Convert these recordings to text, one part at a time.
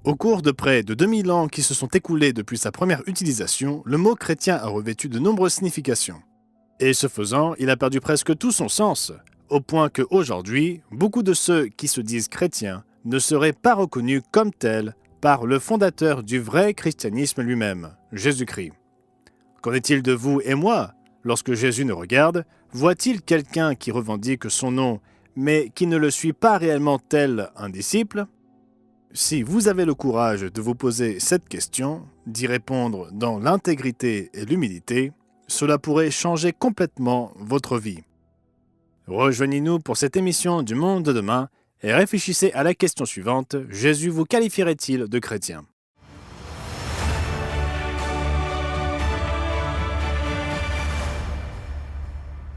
Au cours de près de 2000 ans qui se sont écoulés depuis sa première utilisation, le mot chrétien a revêtu de nombreuses significations. Et ce faisant, il a perdu presque tout son sens, au point qu'aujourd'hui, beaucoup de ceux qui se disent chrétiens ne seraient pas reconnus comme tels par le fondateur du vrai christianisme lui-même, Jésus-Christ. Qu'en est-il de vous et moi? Lorsque Jésus nous regarde, voit-il quelqu'un qui revendique son nom, mais qui ne le suit pas réellement tel un disciple? Si vous avez le courage de vous poser cette question, d'y répondre dans l'intégrité et l'humilité, cela pourrait changer complètement votre vie. Rejoignez-nous pour cette émission du Monde de demain et réfléchissez à la question suivante: Jésus vous qualifierait-il de chrétien?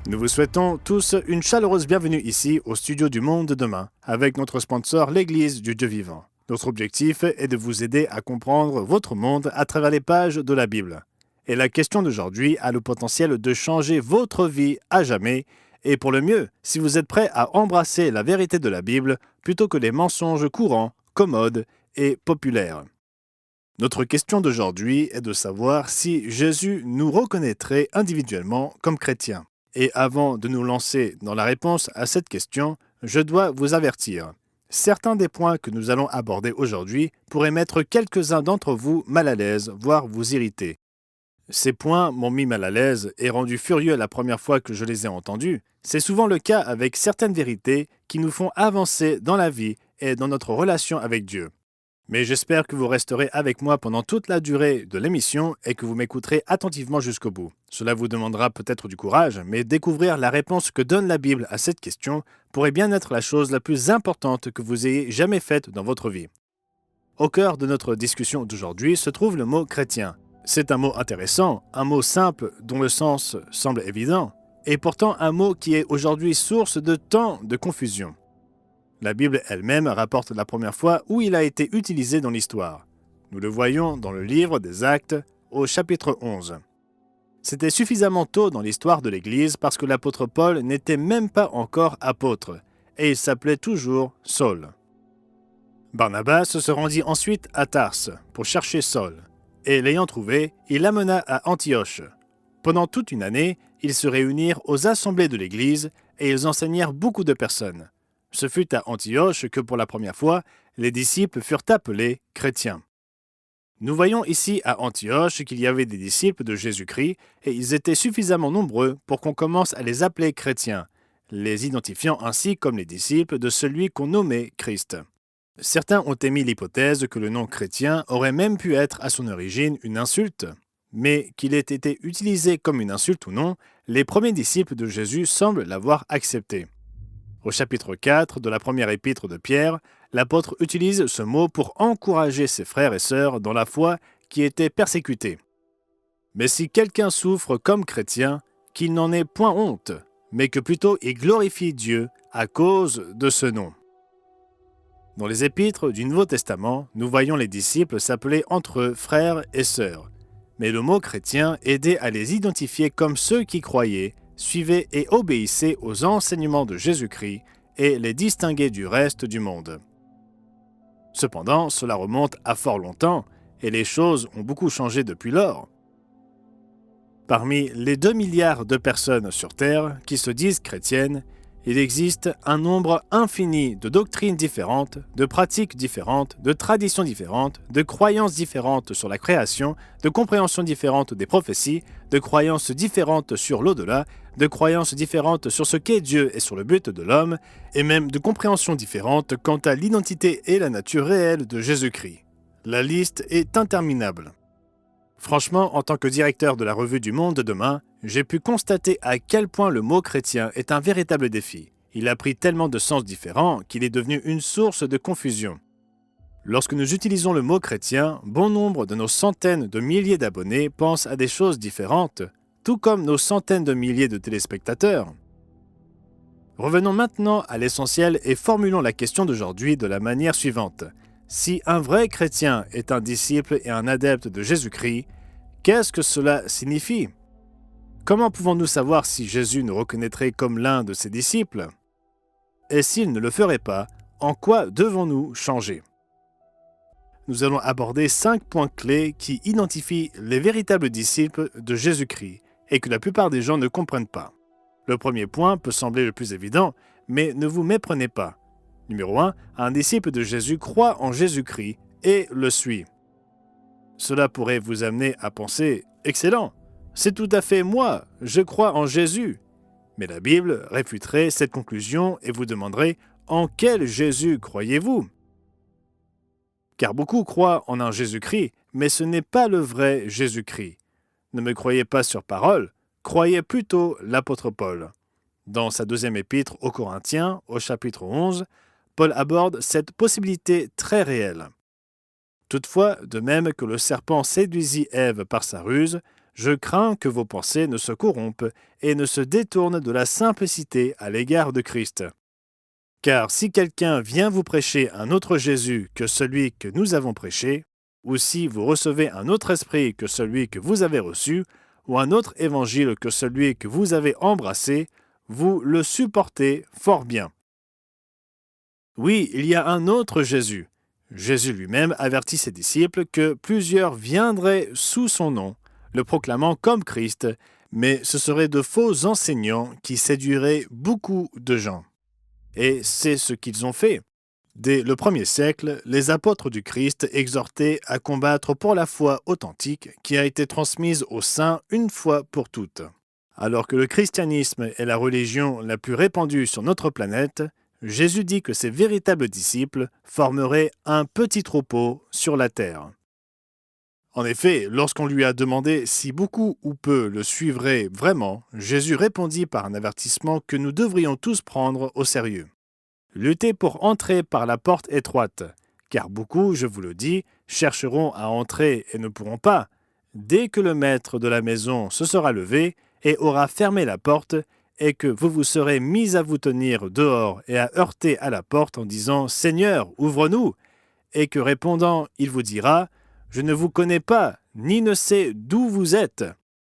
Nous vous souhaitons tous une chaleureuse bienvenue ici au studio du Monde de demain avec notre sponsor, l'Église du Dieu vivant. Notre objectif est de vous aider à comprendre votre monde à travers les pages de la Bible. Et la question d'aujourd'hui a le potentiel de changer votre vie à jamais, et pour le mieux, si vous êtes prêt à embrasser la vérité de la Bible plutôt que les mensonges courants, commodes et populaires. Notre question d'aujourd'hui est de savoir si Jésus nous reconnaîtrait individuellement comme chrétiens. Et avant de nous lancer dans la réponse à cette question, je dois vous avertir. Certains des points que nous allons aborder aujourd'hui pourraient mettre quelques-uns d'entre vous mal à l'aise, voire vous irriter. Ces points m'ont mis mal à l'aise et rendu furieux la première fois que je les ai entendus. C'est souvent le cas avec certaines vérités qui nous font avancer dans la vie et dans notre relation avec Dieu. Mais j'espère que vous resterez avec moi pendant toute la durée de l'émission et que vous m'écouterez attentivement jusqu'au bout. Cela vous demandera peut-être du courage, mais découvrir la réponse que donne la Bible à cette question pourrait bien être la chose la plus importante que vous ayez jamais faite dans votre vie. Au cœur de notre discussion d'aujourd'hui se trouve le mot chrétien. C'est un mot intéressant, un mot simple dont le sens semble évident, et pourtant un mot qui est aujourd'hui source de tant de confusion. La Bible elle-même rapporte la première fois où il a été utilisé dans l'histoire. Nous le voyons dans le livre des Actes, au chapitre 11. C'était suffisamment tôt dans l'histoire de l'Église parce que l'apôtre Paul n'était même pas encore apôtre, et il s'appelait toujours Saul. Barnabas se rendit ensuite à Tarse pour chercher Saul, et l'ayant trouvé, il l'amena à Antioche. Pendant toute une année, ils se réunirent aux assemblées de l'Église et ils enseignèrent beaucoup de personnes. Ce fut à Antioche que pour la première fois, les disciples furent appelés chrétiens. Nous voyons ici à Antioche qu'il y avait des disciples de Jésus-Christ et ils étaient suffisamment nombreux pour qu'on commence à les appeler chrétiens, les identifiant ainsi comme les disciples de celui qu'on nommait Christ. Certains ont émis l'hypothèse que le nom chrétien aurait même pu être à son origine une insulte, mais qu'il ait été utilisé comme une insulte ou non, les premiers disciples de Jésus semblent l'avoir accepté. Au chapitre 4 de la première épître de Pierre, l'apôtre utilise ce mot pour encourager ses frères et sœurs dans la foi qui étaient persécutés. Mais si quelqu'un souffre comme chrétien, qu'il n'en ait point honte, mais que plutôt il glorifie Dieu à cause de ce nom. Dans les épîtres du Nouveau Testament, nous voyons les disciples s'appeler entre eux frères et sœurs. Mais le mot chrétien aidait à les identifier comme ceux qui croyaient, suivaient et obéissaient aux enseignements de Jésus-Christ et les distinguaient du reste du monde. Cependant, cela remonte à fort longtemps et les choses ont beaucoup changé depuis lors. Parmi les 2 milliards de personnes sur Terre qui se disent chrétiennes, il existe un nombre infini de doctrines différentes, de pratiques différentes, de traditions différentes, de croyances différentes sur la création, de compréhensions différentes des prophéties, de croyances différentes sur l'au-delà, de croyances différentes sur ce qu'est Dieu et sur le but de l'homme, et même de compréhensions différentes quant à l'identité et la nature réelle de Jésus-Christ. La liste est interminable. Franchement, en tant que directeur de la revue du Monde de demain, j'ai pu constater à quel point le mot chrétien est un véritable défi. Il a pris tellement de sens différents qu'il est devenu une source de confusion. Lorsque nous utilisons le mot chrétien, bon nombre de nos centaines de milliers d'abonnés pensent à des choses différentes, tout comme nos centaines de milliers de téléspectateurs. Revenons maintenant à l'essentiel et formulons la question d'aujourd'hui de la manière suivante. Si un vrai chrétien est un disciple et un adepte de Jésus-Christ, qu'est-ce que cela signifie? Comment pouvons-nous savoir si Jésus nous reconnaîtrait comme l'un de ses disciples? Et s'il ne le ferait pas, en quoi devons-nous changer? nous allons aborder 5 points clés qui identifient les véritables disciples de Jésus-Christ et que la plupart des gens ne comprennent pas. Le premier point peut sembler le plus évident, mais ne vous méprenez pas. Numéro 1, un disciple de Jésus croit en Jésus-Christ et le suit. Cela pourrait vous amener à penser « Excellent, c'est tout à fait moi, je crois en Jésus ». Mais la Bible réfuterait cette conclusion et vous demanderait « En quel Jésus croyez-vous » Car beaucoup croient en un Jésus-Christ, mais ce n'est pas le vrai Jésus-Christ. Ne me croyez pas sur parole, croyez plutôt l'apôtre Paul. Dans sa deuxième épître aux Corinthiens, au chapitre 11, Paul aborde cette possibilité très réelle. Toutefois, de même que le serpent séduisit Ève par sa ruse, je crains que vos pensées ne se corrompent et ne se détournent de la simplicité à l'égard de Christ. Car si quelqu'un vient vous prêcher un autre Jésus que celui que nous avons prêché, ou si vous recevez un autre esprit que celui que vous avez reçu, ou un autre évangile que celui que vous avez embrassé, vous le supportez fort bien. Oui, il y a un autre Jésus. Jésus lui-même avertit ses disciples que plusieurs viendraient sous son nom, le proclamant comme Christ, mais ce seraient de faux enseignants qui séduiraient beaucoup de gens. Et c'est ce qu'ils ont fait. Dès le 1er siècle, les apôtres du Christ exhortaient à combattre pour la foi authentique qui a été transmise aux saints une fois pour toutes. Alors que le christianisme est la religion la plus répandue sur notre planète, Jésus dit que ses véritables disciples formeraient un petit troupeau sur la terre. En effet, lorsqu'on lui a demandé si beaucoup ou peu le suivraient vraiment, Jésus répondit par un avertissement que nous devrions tous prendre au sérieux. Luttez pour entrer par la porte étroite, car beaucoup, je vous le dis, chercheront à entrer et ne pourront pas. Dès que le maître de la maison se sera levé et aura fermé la porte, et que vous vous serez mis à vous tenir dehors et à heurter à la porte en disant « Seigneur, ouvre-nous » et que répondant, il vous dira « Je ne vous connais pas, ni ne sais d'où vous êtes ».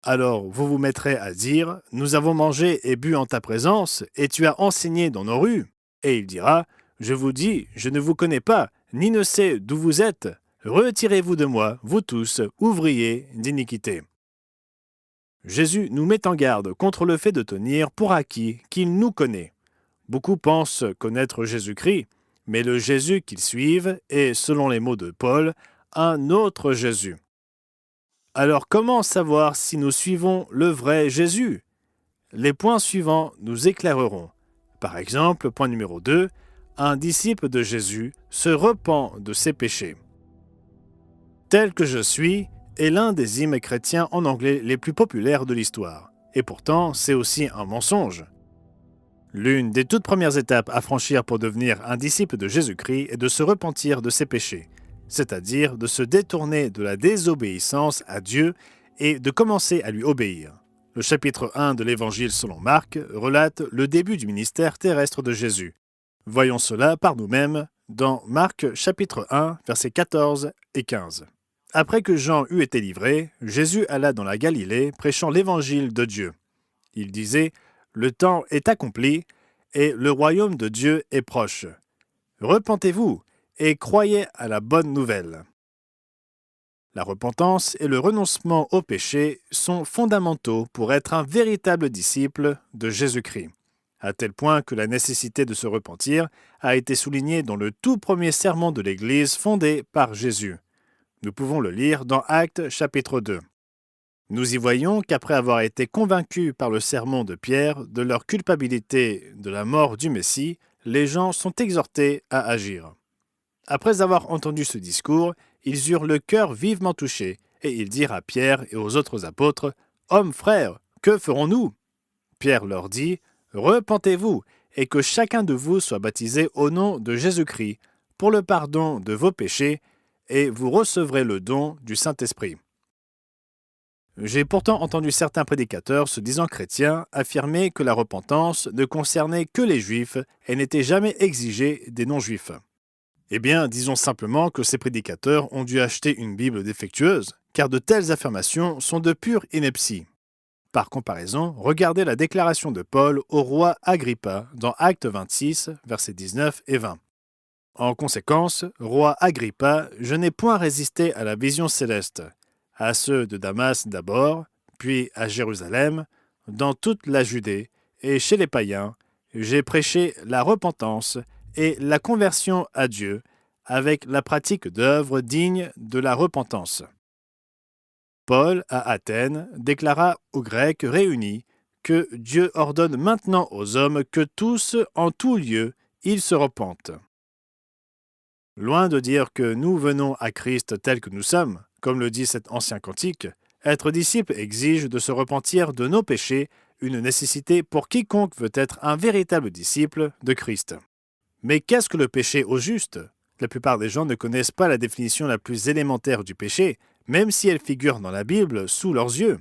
Alors vous vous mettrez à dire « Nous avons mangé et bu en ta présence, et tu as enseigné dans nos rues ». Et il dira « Je vous dis, je ne vous connais pas, ni ne sais d'où vous êtes. Retirez-vous de moi, vous tous, ouvriers d'iniquité. » Jésus nous met en garde contre le fait de tenir pour acquis qu'il nous connaît. Beaucoup pensent connaître Jésus-Christ, mais le Jésus qu'ils suivent est, selon les mots de Paul, un autre Jésus. Alors comment savoir si nous suivons le vrai Jésus ? Les points suivants nous éclaireront. Par exemple, point numéro 2, un disciple de Jésus se repent de ses péchés. Tel que je suis est l'un des hymnes chrétiens en anglais les plus populaires de l'histoire. Et pourtant, c'est aussi un mensonge. L'une des toutes premières étapes à franchir pour devenir un disciple de Jésus-Christ est de se repentir de ses péchés, c'est-à-dire de se détourner de la désobéissance à Dieu et de commencer à lui obéir. Le chapitre 1 de l'Évangile selon Marc relate le début du ministère terrestre de Jésus. Voyons cela par nous-mêmes dans Marc chapitre 1, versets 14 et 15. Après que Jean eut été livré, Jésus alla dans la Galilée prêchant l'Évangile de Dieu. Il disait « Le temps est accompli et le royaume de Dieu est proche. Repentez-vous et croyez à la bonne nouvelle. » La repentance et le renoncement au péché sont fondamentaux pour être un véritable disciple de Jésus-Christ, à tel point que la nécessité de se repentir a été soulignée dans le tout premier sermon de l'Église fondé par Jésus. Nous pouvons le lire dans Actes chapitre 2. Nous y voyons qu'après avoir été convaincus par le sermon de Pierre de leur culpabilité de la mort du Messie, les gens sont exhortés à agir. Après avoir entendu ce discours, ils eurent le cœur vivement touché, et ils dirent à Pierre et aux autres apôtres « Hommes, frères, que ferons-nous » Pierre leur dit « Repentez-vous, et que chacun de vous soit baptisé au nom de Jésus-Christ, pour le pardon de vos péchés, et vous recevrez le don du Saint-Esprit. » J'ai pourtant entendu certains prédicateurs se disant chrétiens affirmer que la repentance ne concernait que les Juifs et n'était jamais exigée des non-Juifs. Eh bien, disons simplement que ces prédicateurs ont dû acheter une Bible défectueuse, car de telles affirmations sont de pure ineptie. Par comparaison, regardez la déclaration de Paul au roi Agrippa dans Actes 26, versets 19 et 20. En conséquence, roi Agrippa, je n'ai point résisté à la vision céleste, à ceux de Damas d'abord, puis à Jérusalem, dans toute la Judée, et chez les païens, j'ai prêché la repentance et la conversion à Dieu, avec la pratique d'œuvres dignes de la repentance. Paul, à Athènes, déclara aux Grecs réunis que Dieu ordonne maintenant aux hommes que tous, en tout lieu, ils se repentent. Loin de dire que nous venons à Christ tel que nous sommes, comme le dit cet ancien cantique, être disciple exige de se repentir de nos péchés, une nécessité pour quiconque veut être un véritable disciple de Christ. Mais qu'est-ce que le péché au juste ? La plupart des gens ne connaissent pas la définition la plus élémentaire du péché, même si elle figure dans la Bible sous leurs yeux.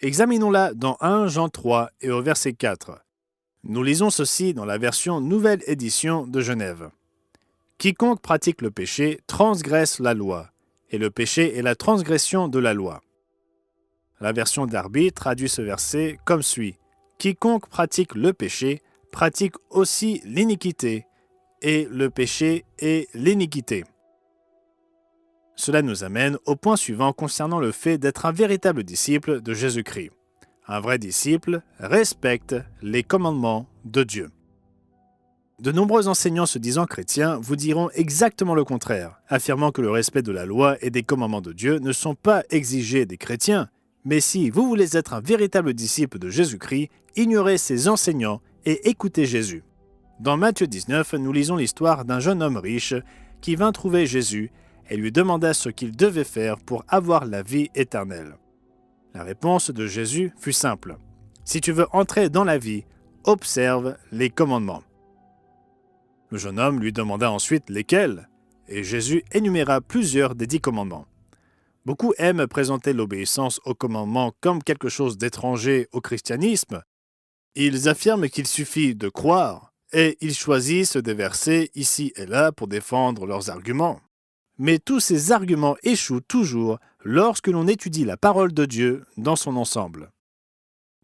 Examinons-la dans 1 Jean 3 et au verset 4. Nous lisons ceci dans la version Nouvelle Édition de Genève. Quiconque pratique le péché transgresse la loi, et le péché est la transgression de la loi. La version Darby traduit ce verset comme suit. Quiconque pratique le péché pratique aussi l'iniquité, et le péché est l'iniquité. Cela nous amène au point suivant concernant le fait d'être un véritable disciple de Jésus-Christ. Un vrai disciple respecte les commandements de Dieu. De nombreux enseignants se disant chrétiens vous diront exactement le contraire, affirmant que le respect de la loi et des commandements de Dieu ne sont pas exigés des chrétiens, mais si vous voulez être un véritable disciple de Jésus-Christ, ignorez ces enseignants et écoutez Jésus. Dans Matthieu 19, nous lisons l'histoire d'un jeune homme riche qui vint trouver Jésus et lui demanda ce qu'il devait faire pour avoir la vie éternelle. La réponse de Jésus fut simple. Si tu veux entrer dans la vie, observe les commandements. Le jeune homme lui demanda ensuite lesquels, et Jésus énuméra plusieurs des 10 commandements. Beaucoup aiment présenter l'obéissance aux commandements comme quelque chose d'étranger au christianisme. Ils affirment qu'il suffit de croire, et ils choisissent des versets ici et là pour défendre leurs arguments. Mais tous ces arguments échouent toujours lorsque l'on étudie la parole de Dieu dans son ensemble.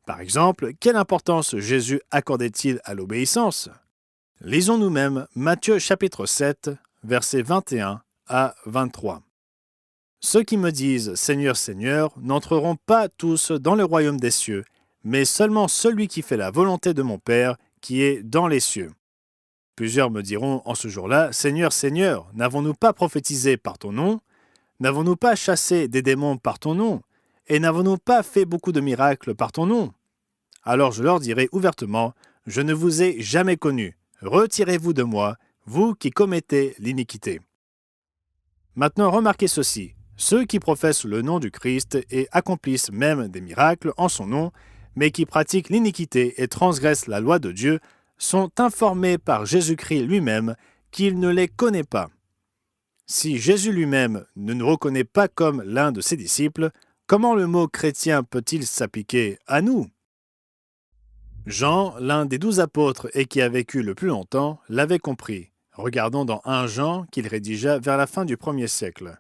Par exemple, quelle importance Jésus accordait-il à l'obéissance ? Lisons nous-mêmes Matthieu chapitre 7, versets 21 à 23. Ceux qui me disent « Seigneur, Seigneur » n'entreront pas tous dans le royaume des cieux, mais seulement celui qui fait la volonté de mon Père qui est dans les cieux. Plusieurs me diront en ce jour-là « Seigneur, Seigneur, n'avons-nous pas prophétisé par ton nom ? N'avons-nous pas chassé des démons par ton nom ? Et n'avons-nous pas fait beaucoup de miracles par ton nom ?» Alors je leur dirai ouvertement « Je ne vous ai jamais connus. Retirez-vous de moi, vous qui commettez l'iniquité. » Maintenant, remarquez ceci. Ceux qui professent le nom du Christ et accomplissent même des miracles en son nom, mais qui pratiquent l'iniquité et transgressent la loi de Dieu, sont informés par Jésus-Christ lui-même qu'il ne les connaît pas. Si Jésus lui-même ne nous reconnaît pas comme l'un de ses disciples, comment le mot chrétien peut-il s'appliquer à nous ? Jean, l'un des 12 apôtres et qui a vécu le plus longtemps, l'avait compris. Regardons dans 1 Jean qu'il rédigea vers la fin du 1er siècle.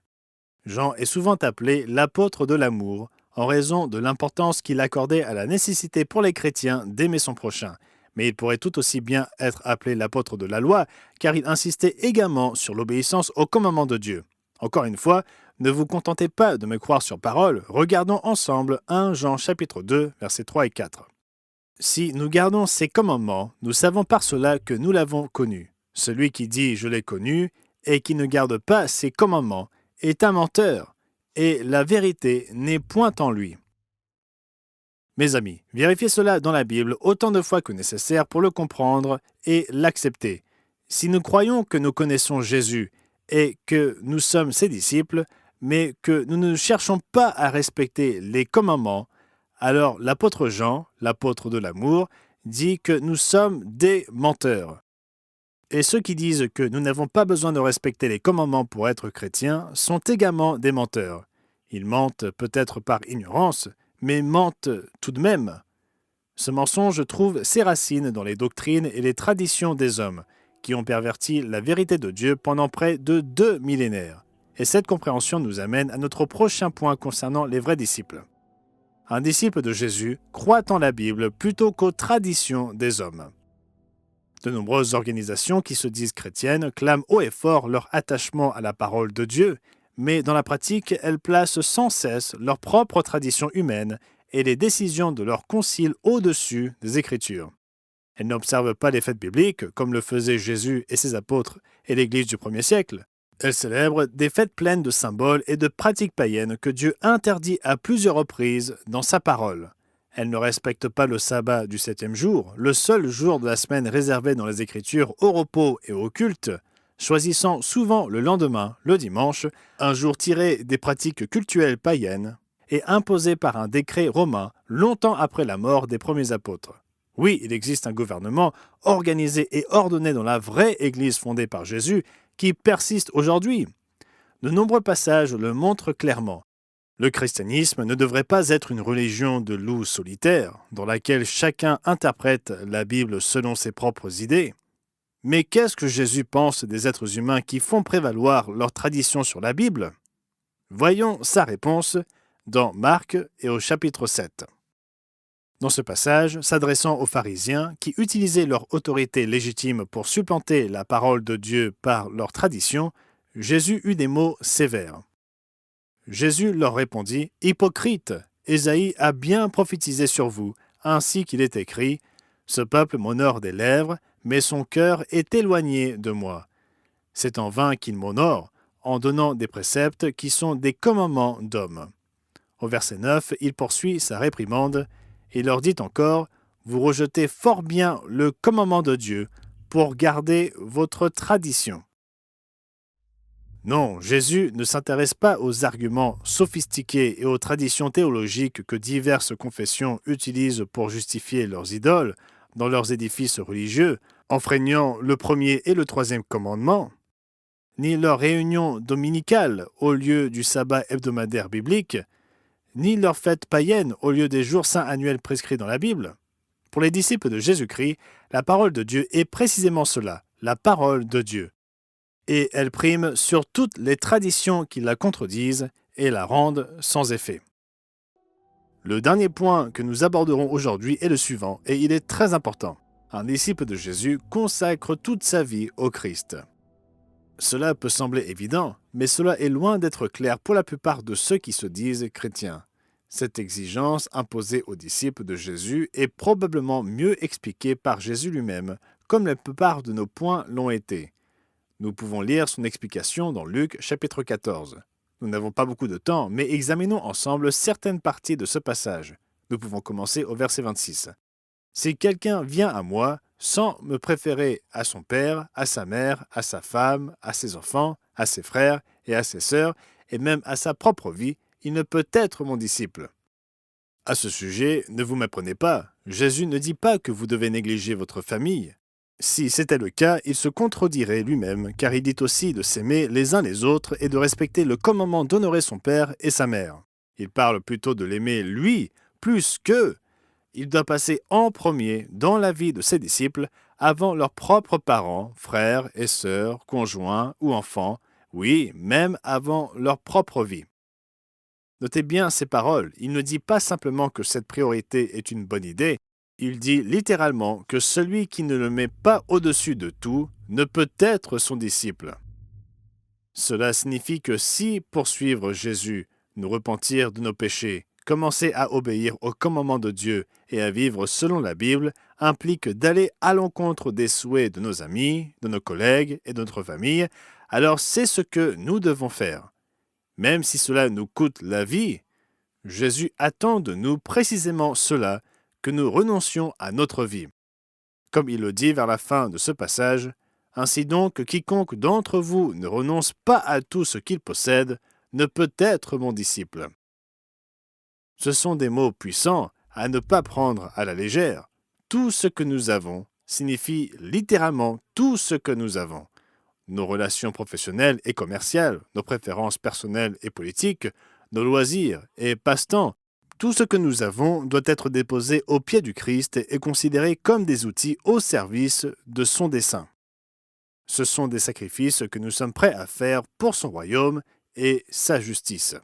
Jean est souvent appelé l'apôtre de l'amour, en raison de l'importance qu'il accordait à la nécessité pour les chrétiens d'aimer son prochain. Mais il pourrait tout aussi bien être appelé l'apôtre de la loi, car il insistait également sur l'obéissance aux commandements de Dieu. Encore une fois, ne vous contentez pas de me croire sur parole, regardons ensemble 1 Jean chapitre 2, versets 3 et 4. Si nous gardons ces commandements, nous savons par cela que nous l'avons connu. Celui qui dit « je l'ai connu » et qui ne garde pas ces commandements est un menteur, et la vérité n'est point en lui. Mes amis, vérifiez cela dans la Bible autant de fois que nécessaire pour le comprendre et l'accepter. Si nous croyons que nous connaissons Jésus et que nous sommes ses disciples, mais que nous ne cherchons pas à respecter les commandements, alors l'apôtre Jean, l'apôtre de l'amour, dit que nous sommes des menteurs. Et ceux qui disent que nous n'avons pas besoin de respecter les commandements pour être chrétiens sont également des menteurs. Ils mentent peut-être par ignorance, mais mentent tout de même. Ce mensonge trouve ses racines dans les doctrines et les traditions des hommes, qui ont perverti la vérité de Dieu pendant près de 2 millénaires. Et cette compréhension nous amène à notre prochain point concernant les vrais disciples. Un disciple de Jésus croit en la Bible plutôt qu'aux traditions des hommes. De nombreuses organisations qui se disent chrétiennes clament haut et fort leur attachement à la parole de Dieu, mais dans la pratique, elles placent sans cesse leurs propres traditions humaines et les décisions de leur concile au-dessus des Écritures. Elles n'observent pas les fêtes bibliques, comme le faisaient Jésus et ses apôtres et l'Église du 1er siècle. Elles célèbrent des fêtes pleines de symboles et de pratiques païennes que Dieu interdit à plusieurs reprises dans sa parole. Elles ne respectent pas le sabbat du 7e jour, le seul jour de la semaine réservé dans les Écritures au repos et au culte, choisissant souvent le lendemain, le dimanche, un jour tiré des pratiques cultuelles païennes et imposé par un décret romain longtemps après la mort des premiers apôtres. Oui, il existe un gouvernement organisé et ordonné dans la vraie Église fondée par Jésus qui persiste aujourd'hui. De nombreux passages le montrent clairement. Le christianisme ne devrait pas être une religion de loups solitaires, dans laquelle chacun interprète la Bible selon ses propres idées. Mais qu'est-ce que Jésus pense des êtres humains qui font prévaloir leur tradition sur la Bible? Voyons sa réponse dans Marc et au chapitre 7. Dans ce passage, s'adressant aux pharisiens qui utilisaient leur autorité légitime pour supplanter la parole de Dieu par leur tradition, Jésus eut des mots sévères. Jésus leur répondit, « Hypocrite, Ésaïe a bien prophétisé sur vous, ainsi qu'il est écrit, « Ce peuple m'honore des lèvres, mais son cœur est éloigné de moi. C'est en vain qu'il m'honore, en donnant des préceptes qui sont des commandements d'hommes. » Au verset 9, il poursuit sa réprimande et leur dit encore, « Vous rejetez fort bien le commandement de Dieu pour garder votre tradition. » Non, Jésus ne s'intéresse pas aux arguments sophistiqués et aux traditions théologiques que diverses confessions utilisent pour justifier leurs idoles dans leurs édifices religieux, enfreignant le premier et le troisième commandement, ni leurs réunions dominicales au lieu du sabbat hebdomadaire biblique, ni leurs fêtes païennes au lieu des jours saints annuels prescrits dans la Bible. Pour les disciples de Jésus-Christ, la parole de Dieu est précisément cela, la parole de Dieu. Et elle prime sur toutes les traditions qui la contredisent et la rendent sans effet. Le dernier point que nous aborderons aujourd'hui est le suivant, et il est très important. Un disciple de Jésus consacre toute sa vie au Christ. Cela peut sembler évident, mais cela est loin d'être clair pour la plupart de ceux qui se disent chrétiens. Cette exigence imposée aux disciples de Jésus est probablement mieux expliquée par Jésus lui-même, comme la plupart de nos points l'ont été. Nous pouvons lire son explication dans Luc chapitre 14. Nous n'avons pas beaucoup de temps, mais examinons ensemble certaines parties de ce passage. Nous pouvons commencer au verset 26. « Si quelqu'un vient à moi, sans me préférer à son père, à sa mère, à sa femme, à ses enfants, à ses frères et à ses sœurs, et même à sa propre vie, il ne peut être mon disciple. » À ce sujet, ne vous méprenez pas, Jésus ne dit pas que vous devez négliger votre famille. Si c'était le cas, il se contredirait lui-même, car il dit aussi de s'aimer les uns les autres et de respecter le commandement d'honorer son père et sa mère. Il parle plutôt de l'aimer lui, plus qu'eux. Il doit passer en premier dans la vie de ses disciples avant leurs propres parents, frères et sœurs, conjoints ou enfants, oui, même avant leur propre vie. Notez bien ces paroles, il ne dit pas simplement que cette priorité est une bonne idée, il dit littéralement que celui qui ne le met pas au-dessus de tout ne peut être son disciple. Cela signifie que si, pour suivre Jésus, nous repentir de nos péchés, commencer à obéir aux commandements de Dieu et à vivre selon la Bible, implique d'aller à l'encontre des souhaits de nos amis, de nos collègues et de notre famille, alors c'est ce que nous devons faire. Même si cela nous coûte la vie, Jésus attend de nous précisément cela, que nous renoncions à notre vie. Comme il le dit vers la fin de ce passage, « Ainsi donc, quiconque d'entre vous ne renonce pas à tout ce qu'il possède, ne peut être mon disciple. » Ce sont des mots puissants à ne pas prendre à la légère. Tout ce que nous avons signifie littéralement tout ce que nous avons. Nos relations professionnelles et commerciales, nos préférences personnelles et politiques, nos loisirs et passe-temps, tout ce que nous avons doit être déposé aux pieds du Christ et considéré comme des outils au service de son dessein. Ce sont des sacrifices que nous sommes prêts à faire pour son royaume et sa justice.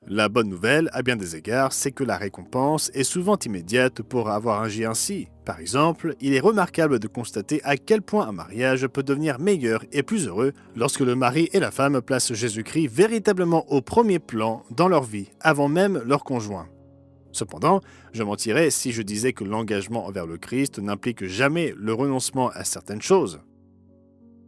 La bonne nouvelle, à bien des égards, c'est que la récompense est souvent immédiate pour avoir agi ainsi. Par exemple, il est remarquable de constater à quel point un mariage peut devenir meilleur et plus heureux lorsque le mari et la femme placent Jésus-Christ véritablement au premier plan dans leur vie, avant même leur conjoint. Cependant, je mentirais si je disais que l'engagement envers le Christ n'implique jamais le renoncement à certaines choses.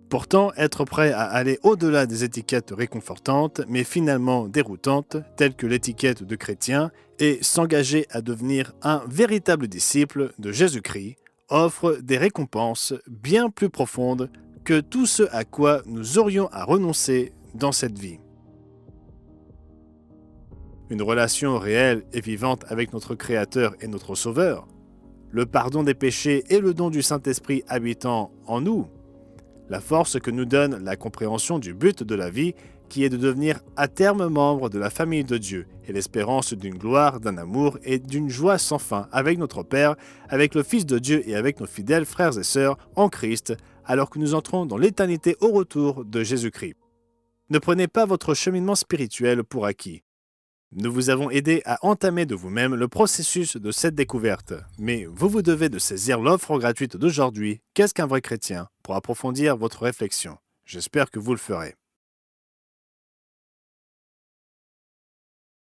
Pourtant, être prêt à aller au-delà des étiquettes réconfortantes, mais finalement déroutantes, telles que l'étiquette de chrétien, et s'engager à devenir un véritable disciple de Jésus-Christ, offre des récompenses bien plus profondes que tout ce à quoi nous aurions à renoncer dans cette vie. Une relation réelle et vivante avec notre Créateur et notre Sauveur, le pardon des péchés et le don du Saint-Esprit habitant en nous, la force que nous donne la compréhension du but de la vie, qui est de devenir à terme membre de la famille de Dieu, et l'espérance d'une gloire, d'un amour et d'une joie sans fin avec notre Père, avec le Fils de Dieu et avec nos fidèles frères et sœurs en Christ, alors que nous entrons dans l'éternité au retour de Jésus-Christ. Ne prenez pas votre cheminement spirituel pour acquis. Nous vous avons aidé à entamer de vous-même le processus de cette découverte, mais vous devez de saisir l'offre gratuite d'aujourd'hui « Qu'est-ce qu'un vrai chrétien ?» pour approfondir votre réflexion. J'espère que vous le ferez.